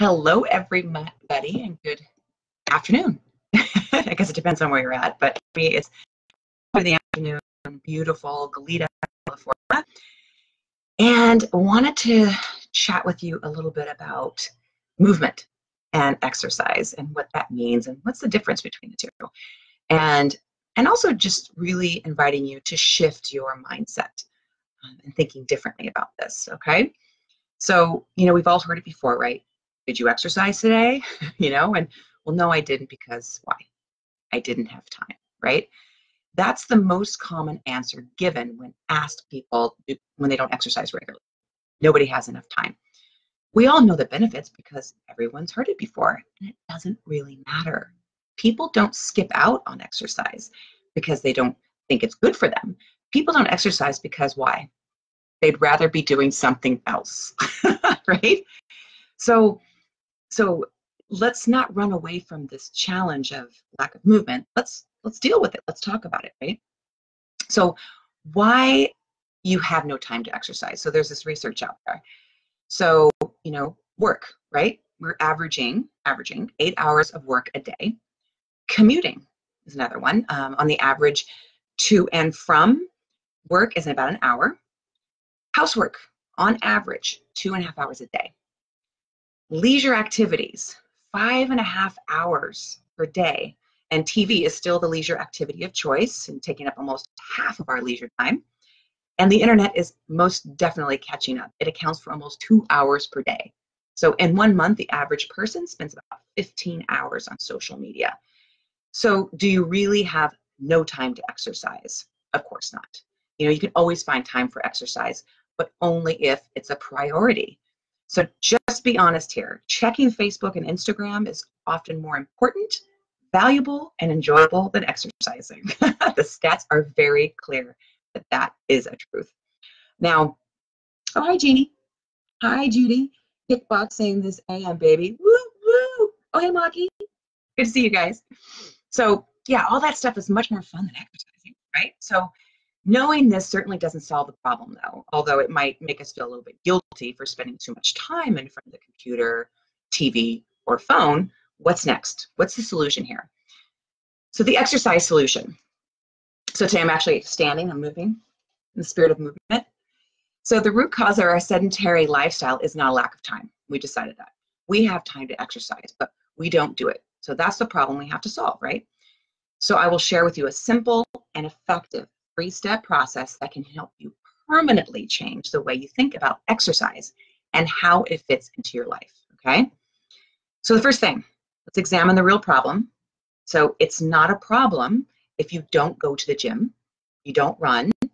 Hello, everybody, and good afternoon. I guess it depends on where you're at, but for me, it's the afternoon, beautiful Goleta, California, and wanted to chat with you a little bit about movement and exercise and what that means and what's the difference between the two. And also just really inviting you to shift your mindset and thinking differently about this, okay? So, we've all heard it before, right? Did you exercise today? And well, no, I didn't because why? I didn't have time, right? That's the most common answer given when asked people when they don't exercise regularly. Nobody has enough time. We all know the benefits because everyone's heard it before, and it doesn't really matter. People don't skip out on exercise because they don't think it's good for them. People don't exercise because why? They'd rather be doing something else, right? So let's not run away from this challenge of lack of movement. Let's deal with it. Let's talk about it, right? So why you have no time to exercise. So there's this research out there. So, work, right? We're averaging 8 hours of work a day. Commuting is another one. On the average, to and from work is about an hour. Housework, on average, 2.5 hours a day. Leisure activities, 5.5 hours per day. And TV is still the leisure activity of choice and taking up almost half of our leisure time. And the internet is most definitely catching up. It accounts for almost 2 hours per day. So in 1 month, the average person spends about 15 hours on social media. So do you really have no time to exercise? Of course not. You can always find time for exercise, but only if it's a priority. So just be honest here. Checking Facebook and Instagram is often more important, valuable, and enjoyable than exercising. The stats are very clear that is a truth. Now, oh, hi, Jeannie. Hi, Judy. Kickboxing this AM, baby. Woo, woo. Oh, hey, Maki. Good to see you guys. So, yeah, all that stuff is much more fun than exercising, right? So knowing this certainly doesn't solve the problem, though, although it might make us feel a little bit guilty for spending too much time in front of the computer, TV, or phone. What's next? What's the solution here? So the exercise solution. So today I'm actually standing, I'm moving in the spirit of movement. So the root cause of our sedentary lifestyle is not a lack of time. We decided that. We have time to exercise, but we don't do it. So that's the problem we have to solve, right? So I will share with you a simple and effective 3-step process that can help you permanently change the way you think about exercise and how it fits into your life, okay? So the first thing, let's examine the real problem. So it's not a problem if you don't go to the gym, you don't run, you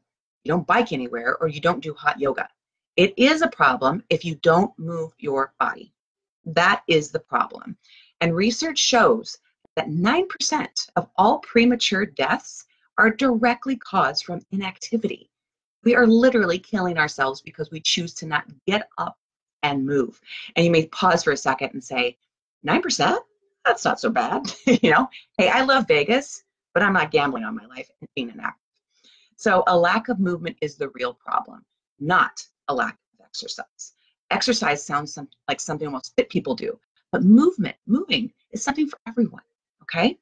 don't bike anywhere, or you don't do hot yoga. It is a problem if you don't move your body. That is the problem. And research shows that 9% of all premature deaths are directly caused from inactivity. We are literally killing ourselves because we choose to not get up and move. And you may pause for a second and say, 9%? That's not so bad. Hey, I love Vegas, but I'm not gambling on my life and being inactive. So a lack of movement is the real problem, not a lack of exercise. Exercise sounds like something most fit people do, but moving is something for everyone, okay?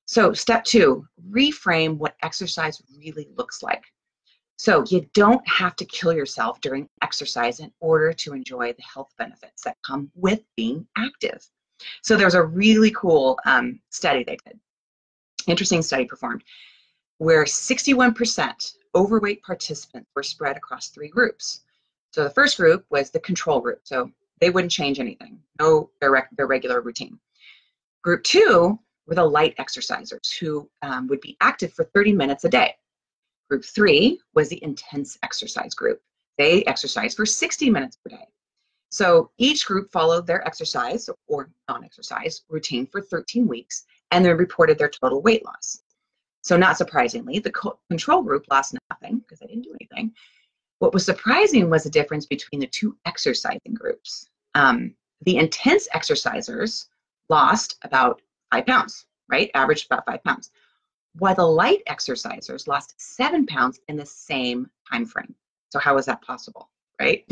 So step 2, reframe what exercise really looks like. So you don't have to kill yourself during exercise in order to enjoy the health benefits that come with being active. So there's a really cool study they did, interesting study performed, where 61% overweight participants were spread across 3 groups. So the first group was the control group. So they wouldn't change anything, no their regular routine. Group 2 were the light exercisers who would be active for 30 minutes a day. Group 3 was the intense exercise group. They exercised for 60 minutes per day. So each group followed their exercise or non-exercise routine for 13 weeks and then reported their total weight loss. So not surprisingly, the control group lost nothing because they didn't do anything. What was surprising was the difference between the 2 exercising groups. The intense exercisers lost about 5 pounds, right? Averaged about 5 pounds. While the light exercisers lost 7 pounds in the same time frame. So how is that possible, right?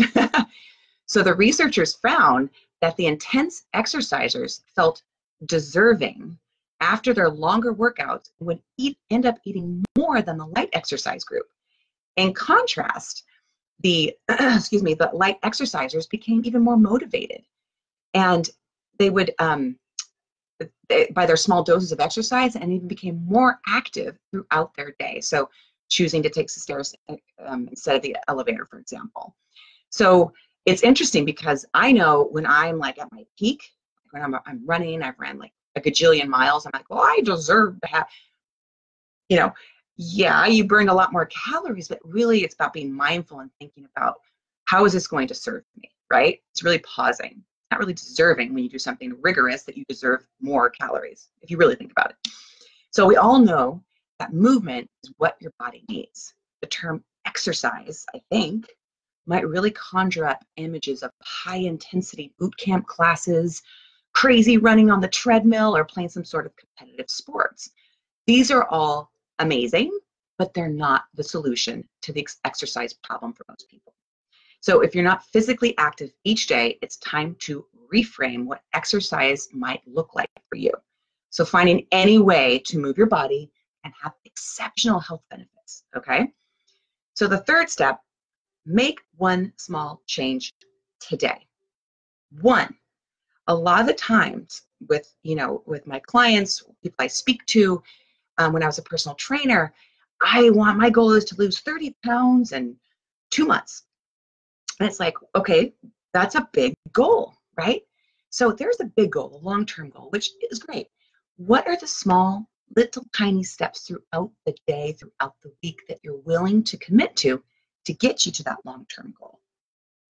So the researchers found that the intense exercisers felt deserving after their longer workouts would end up eating more than the light exercise group. In contrast, the the light exercisers became even more motivated, and they would by their small doses of exercise, and even became more active throughout their day. So choosing to take the stairs instead of the elevator, for example. So it's interesting because I know when I'm like at my peak, when I'm running, I've ran like a gajillion miles, I'm like, well, I deserve to have, yeah, you burn a lot more calories, but really it's about being mindful and thinking about how is this going to serve me, right? It's really pausing. Not really deserving when you do something rigorous that you deserve more calories, if you really think about it. So we all know that movement is what your body needs. The term exercise, I think, might really conjure up images of high intensity boot camp classes, crazy running on the treadmill, or playing some sort of competitive sports. These are all amazing, but they're not the solution to the exercise problem for most people. So if you're not physically active each day, it's time to reframe what exercise might look like for you. So finding any way to move your body and have exceptional health benefits, okay? So the third step, make one small change today. One, a lot of the times with my clients, people I speak to, when I was a personal trainer, my goal is to lose 30 pounds in 2 months. And it's like, okay, that's a big goal, right? So there's a big goal, a long-term goal, which is great. What are the small, little tiny steps throughout the day, throughout the week that you're willing to commit to get you to that long-term goal?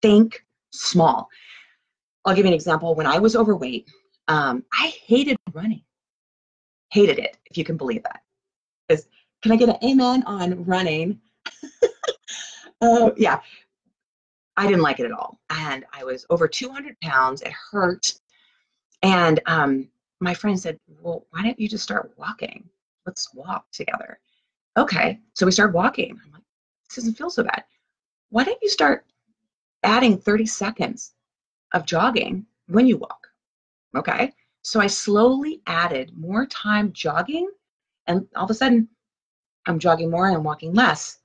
Think small. I'll give you an example. When I was overweight, I hated running. Hated it, if you can believe that. Can I get an amen on running? Yeah. I didn't like it at all. And I was over 200 pounds. It hurt. And my friend said, well, why don't you just start walking? Let's walk together. Okay. So we started walking. I'm like, this doesn't feel so bad. Why don't you start adding 30 seconds of jogging when you walk? Okay. So I slowly added more time jogging. And all of a sudden, I'm jogging more and I'm walking less.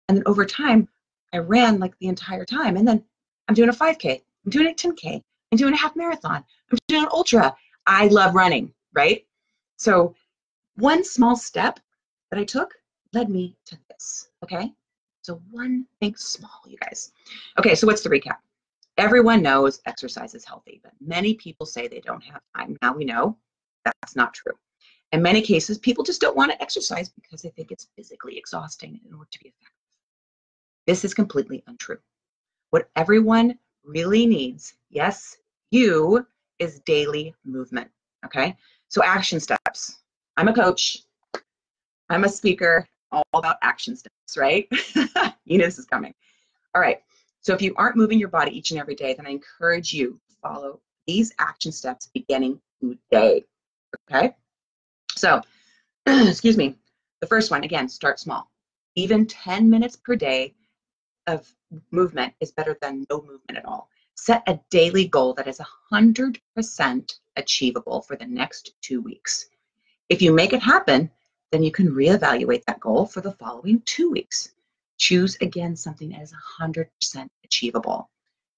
And then over time, I ran like the entire time. And then I'm doing a 5K, I'm doing a 10K, I'm doing a half marathon, I'm doing an ultra. I love running, right? So one small step that I took led me to this, okay? So think small, you guys. Okay, so what's the recap? Everyone knows exercise is healthy, but many people say they don't have time. Now we know that's not true. In many cases, people just don't want to exercise because they think it's physically exhausting in order to be effective. This is completely untrue. What everyone really needs, yes, you, is daily movement, okay? So action steps. I'm a coach. I'm a speaker, all about action steps, right? You know this is coming. All right, so if you aren't moving your body each and every day, then I encourage you to follow these action steps beginning today, okay? So, excuse me, the first one, again, start small. Even 10 minutes per day of movement is better than no movement at all. Set a daily goal that is 100% achievable for the next 2 weeks. If you make it happen, then you can reevaluate that goal for the following 2 weeks. Choose again something that is 100% achievable.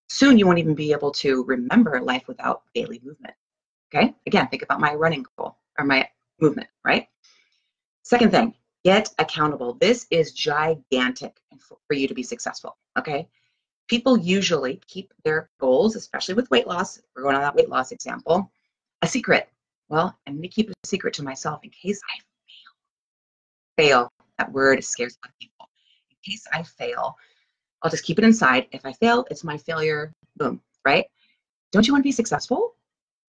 Soon you won't even be able to remember life without daily movement. Okay? Again, think about my running goal or my movement, right? Second thing, get accountable. This is gigantic for you to be successful, okay? People usually keep their goals, especially with weight loss, we're going on that weight loss example, a secret. Well, I'm going to keep it a secret to myself in case I fail. That word scares a lot of people. In case I fail, I'll just keep it inside. If I fail, it's my failure, boom, right? Don't you want to be successful?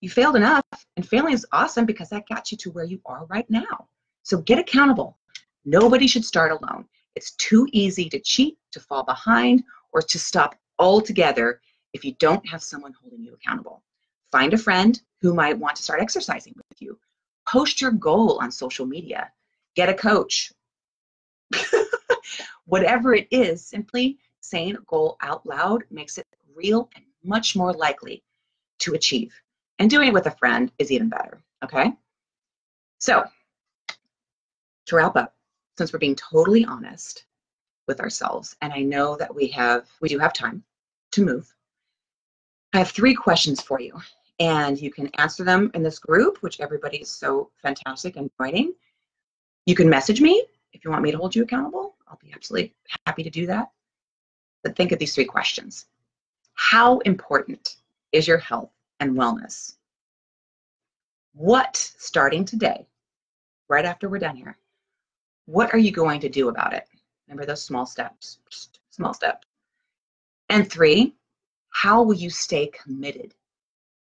You failed enough, and failing is awesome because that got you to where you are right now. So get accountable. Nobody should start alone. It's too easy to cheat, to fall behind, or to stop altogether if you don't have someone holding you accountable. Find a friend who might want to start exercising with you. Post your goal on social media. Get a coach. Whatever it is, simply saying a goal out loud makes it real and much more likely to achieve. And doing it with a friend is even better, okay? So, to wrap up, since we're being totally honest with ourselves, and I know that we do have time to move, I have 3 questions for you, and you can answer them in this group, which everybody is so fantastic and joining. You can message me if you want me to hold you accountable. I'll be absolutely happy to do that. But think of these 3 questions. How important is your health and wellness? What, starting today, right after we're done here, what are you going to do about it? Remember those small steps, small steps. And 3, how will you stay committed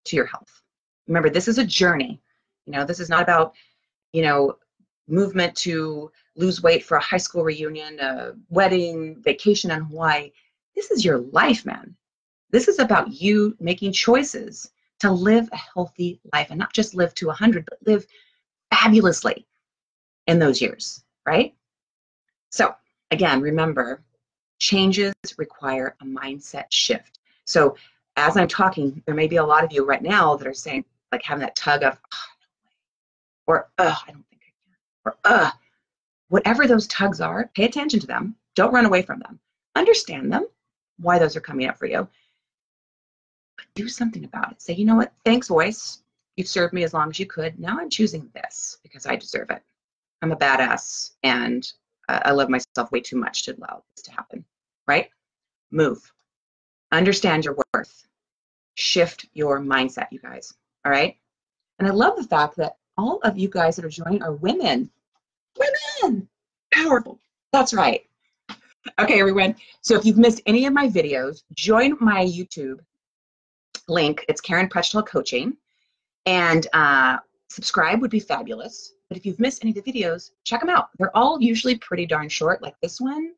to your health? Remember, this is a journey. This is not about, movement to lose weight for a high school reunion, a wedding, vacation in Hawaii. This is your life, man. This is about you making choices to live a healthy life, and not just live to 100, but live fabulously in those years, right? So again, remember, changes require a mindset shift. So as I'm talking, there may be a lot of you right now that are saying, like, having that tug of, or, I don't think I can, or, whatever those tugs are, pay attention to them. Don't run away from them. Understand them, why those are coming up for you. But do something about it. Say, you know what? Thanks, voice. You've served me as long as you could. Now I'm choosing this because I deserve it. I'm a badass, and I love myself way too much to allow this to happen, right? Move. Understand your worth. Shift your mindset, you guys, all right? And I love the fact that all of you guys that are joining are women. Women! Powerful. That's right. Okay, everyone. So if you've missed any of my videos, join my YouTube link. It's Karen Prechtel Coaching. And subscribe would be fabulous. But if you've missed any of the videos, check them out. They're all usually pretty darn short, like this one.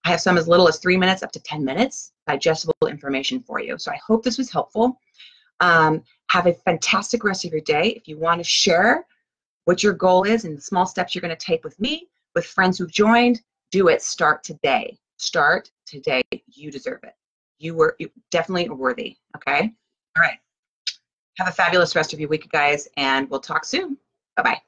I have some as little as 3 minutes up to 10 minutes, digestible information for you. So I hope this was helpful. Have a fantastic rest of your day. If you want to share what your goal is and the small steps you're going to take with me, with friends who've joined, do it. Start today. Start today. You deserve it. You definitely worthy. Okay? All right. Have a fabulous rest of your week, guys, and we'll talk soon. Bye-bye.